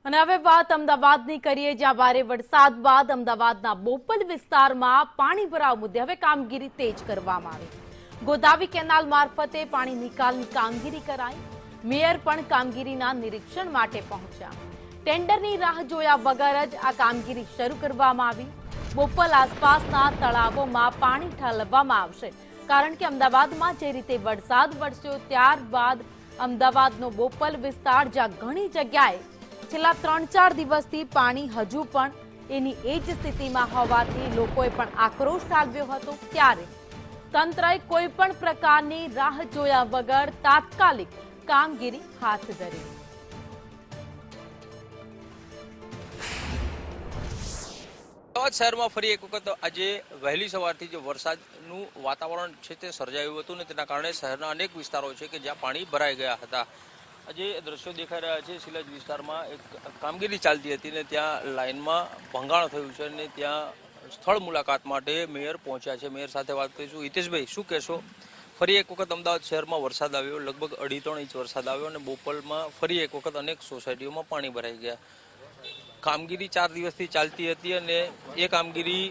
અને હવે વાત અમદાવાદની કરીએ, જ્યાં ભારે વરસાદ બાદ અમદાવાદના બોપલ વિસ્તારમાં પાણી ભરાવ મુદ્દે હવે કામગીરી તેજ કરવામાં આવી। ગોદાવી કેનાલ મારફતે પાણી નિકાલની કામગીરી કરાઈ। મેયર પણ કામગીરીના નિરીક્ષણ માટે પહોંચ્યા। ટેન્ડરની રાહ જોયા વગર જ આ કામગીરી શરૂ કરવામાં આવી। બોપલ આસપાસના તળાવોમાં પાણી ઠાલવવામાં આવશે, કારણ કે અમદાવાદમાં જે રીતે વરસાદ વરસ્યો ત્યારબાદ અમદાવાદનો બોપલ વિસ્તાર જ્યાં ઘણી જગ્યાએ છેલ્લા 3-4 દિવસથી પાણી હજુ પણ એની એ જ સ્થિતિમાં હોવાથી લોકોએ પણ આક્રોશ ઠાલવ્યો હતો, ત્યારે તંત્રએ કોઈ પણ પ્રકારની રાહ જોયા વગર તાત્કાલિક કામગીરી હાથ ધરી। અમદાવાદ શહેરમાં ફરી એક વખત આજે વહેલી સવારથી જે વરસાદનું વાતાવરણ છે તે સર્જાયું હતું ને તેના કારણે શહેરના અનેક વિસ્તારો છે કે જ્યાં પાણી ભરાઈ ગયા હતા। આજે દ્રશ્યો દેખાઈ રહ્યા છે, સિલજ વિસ્તારમાં એક કામગીરી ચાલતી હતી ને ત્યાં લાઇનમાં ભંગાણ થયું છે અને ત્યાં સ્થળ મુલાકાત માટે મેયર પહોંચ્યા છે। મેયર સાથે વાત કરીશું। હિતેશભાઈ, શું કહેશો? ફરી એક વખત અમદાવાદ શહેરમાં વરસાદ આવ્યો, લગભગ 2.5-3 ઇંચ વરસાદ આવ્યો અને બોપલમાં ફરી એક વખત અનેક સોસાયટીઓમાં પાણી ભરાઈ ગયા। કામગીરી 4 દિવસથી ચાલતી હતી અને એ કામગીરી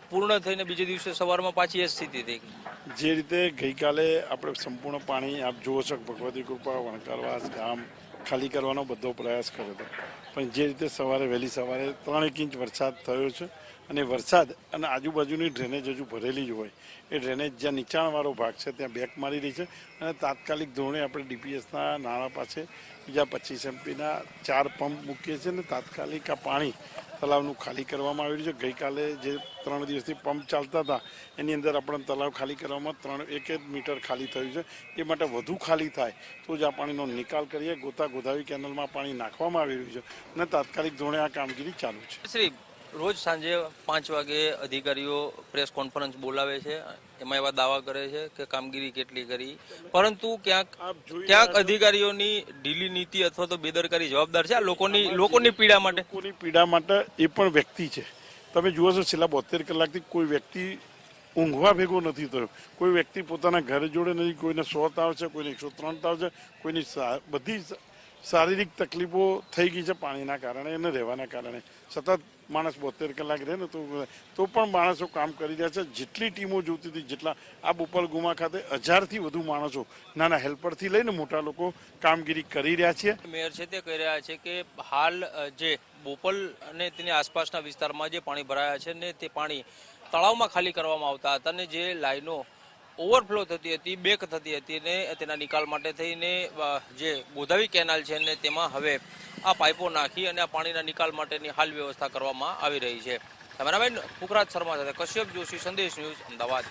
પૂર્ણ થઈને બીજે દિવસે સવારમાં પાછી એ સ્થિતિ થઈ ગઈ। જે રીતે ગઈકાલે આપણે સંપૂર્ણ પાણી આપ જુઓ છો, ભગવતી કૃપા વણકરવાસ ગામ ખાલી કરવાનો બધો પ્રયાસ કર્યો હતો, પણ જે રીતે સવારે વહેલી સવારે 3 ઇંચ વરસાદ થયો છે અને વરસાદ અને આજુબાજુની ડ્રેનેજ હજુ ભરેલી જ હોય, એ ડ્રેનેજ જ્યાં નીચાણવાળો ભાગ છે ત્યાં બેક મારી રહી છે અને તાત્કાલિક ધોરણે આપણે ડીપીએસના નાણાં પાસે બીજા 25 MPના 4 પંપ મૂકીએ છીએ અને તાત્કાલિક આ પાણી તલાવનું ખાલી કરવામાં આવ્યું છે। ગઈકાલે જે 3 દિવસથી પંપ ચાલતા હતા એની અંદર આપણે તલાવ ખાલી કરવામાં 1 મીટર ખાલી થયું છે। એ માટે વધુ ખાલી થાય તો જ આ પાણીનો નિકાલ કરીએ। ગોદાવી કેનાલમાં પાણી નાખવામાં આવી રહ્યું છે અને તાત્કાલિક ધોરણે આ કામગીરી ચાલુ છે। શ્રી, રોજ સાંજે 5 વાગે અધિકારીઓ પ્રેસ કોન્ફરન્સ બોલાવે છે, એમાં એવા દાવા કરે છે કે કામગીરી કેટલી કરી, પરંતુ ક્યાંક અધિકારીઓની ઢીલી નીતિ અથવા તો બેદરકારી જવાબદાર છે આ લોકોની પીડા માટે। લોકોની પીડા માટે એ પણ વ્યક્તિ છે। તમે જુઓ છો છેલ્લા 72 કલાકથી કોઈ વ્યક્તિ ઊંઘવા ભેગો નથી થયો, કોઈ વ્યક્તિ પોતાના ઘર જોડે નથી, કોઈને 100 તાવ છે, કોઈને 103 તાવ છે, કોઈની બધી શારીરિક તકલીફો થઈ ગઈ છે પાણીના કારણે અને રહેવાના કારણે। સતત માણસ 72 કલાક રહે ને તો પણ માણસો કામ કરી રહ્યા છે। જેટલી ટીમો જોતી હતી, જેટલા આ બોપલ ગુમા ખાતે 1000થી વધુ માણસો નાના હેલ્પરથી લઈને મોટા લોકો કામગીરી કરી રહ્યા છે। મેયર છે તે કહી રહ્યા છે કે હાલ જે બોપલ અને તેની આસપાસના વિસ્તારમાં જે પાણી ભરાયા છે ને તે પાણી તળાવમાં ખાલી કરવામાં આવતા હતા અને જે લાઈનો ઓવરફ્લો થતી હતી, બેક થતી હતી ને તેના નિકાલ માટે થઈને જે ગોદાવી કેનાલ છે ને તેમાં હવે આ પાઇપો નાખી અને આ પાણીના નિકાલ માટેની હાલ વ્યવસ્થા કરવામાં આવી રહી છે। કેમેરામેન પુખરાજ શર્મા સાથે કશ્યપ જોશી, સંદેશ ન્યૂઝ, અમદાવાદ।